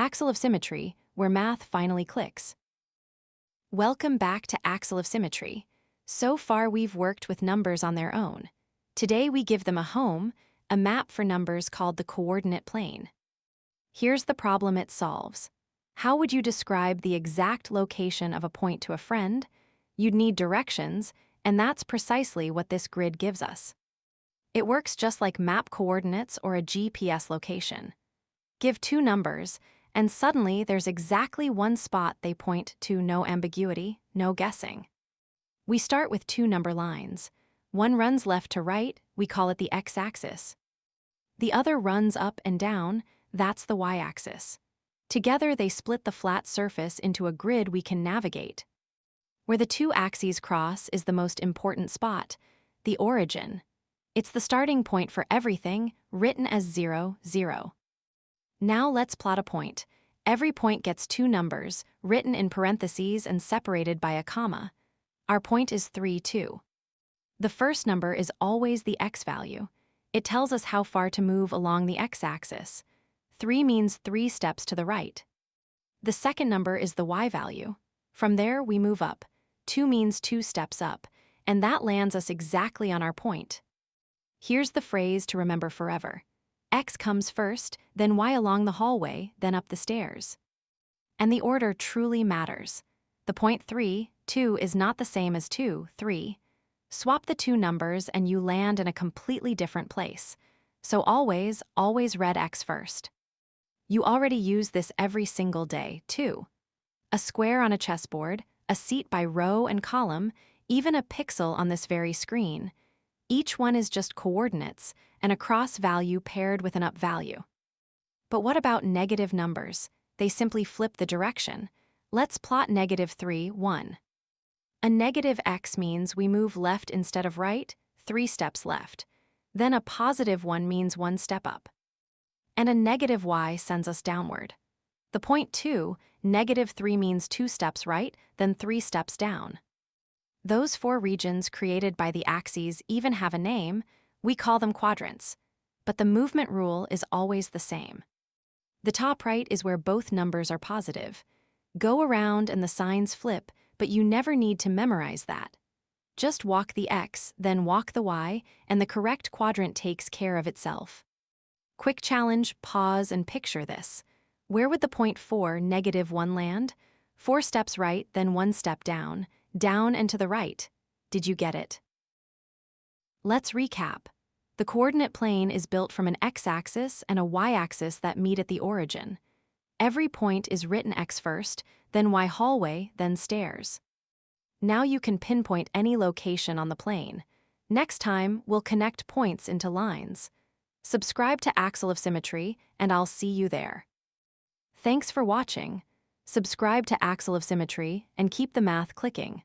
Axle of Symmetry, where math finally clicks. Welcome back to Axle of Symmetry. So far we've worked with numbers on their own. Today we give them a home, a map for numbers called the coordinate plane. Here's the problem it solves. How would you describe the exact location of a point to a friend? You'd need directions, and that's precisely what this grid gives us. It works just like map coordinates or a GPS location. Give two numbers, and suddenly there's exactly one spot they point to, no ambiguity, no guessing. We start with two number lines. One runs left to right, we call it the x-axis. The other runs up and down, that's the y-axis. Together they split the flat surface into a grid we can navigate. Where the two axes cross is the most important spot, the origin. It's the starting point for everything, written as 0, 0. Now let's plot a point. Every point gets two numbers, written in parentheses and separated by a comma. Our point is 3, 2. The first number is always the x value. It tells us how far to move along the x-axis. 3 means 3 steps to the right. The second number is the y value. From there, we move up. 2 means 2 steps up, and that lands us exactly on our point. Here's the phrase to remember forever. X comes first, then Y along the hallway, then up the stairs. And the order truly matters. The point 3, 2 is not the same as 2, 3. Swap the two numbers and you land in a completely different place. So always read X first. You already use this every single day, too. A square on a chessboard, a seat by row and column, even a pixel on this very screen. Each one is just coordinates, and a cross value paired with an up value. But what about negative numbers? They simply flip the direction. Let's plot -3, 1. A negative x means we move left instead of right, 3 steps left. Then a positive 1 means 1 step up. And a negative y sends us downward. The point 2, -3 means 2 steps right, then 3 steps down. Those 4 regions created by the axes even have a name. We call them quadrants. But the movement rule is always the same. The top right is where both numbers are positive. Go around and the signs flip, but you never need to memorize that. Just walk the x, then walk the y, and the correct quadrant takes care of itself. Quick challenge, pause and picture this. Where would the point 4, -1 land? 4 steps right, then 1 step down and to the right. Did you get it? Let's recap. The coordinate plane is built from an x-axis and a y-axis that meet at the origin. Every point is written x first, then y hallway, then stairs. Now you can pinpoint any location on the plane. Next time, we'll connect points into lines. Subscribe to Axle of Symmetry, and I'll see you there. Thanks for watching. Subscribe to Axle of Symmetry and keep the math clicking.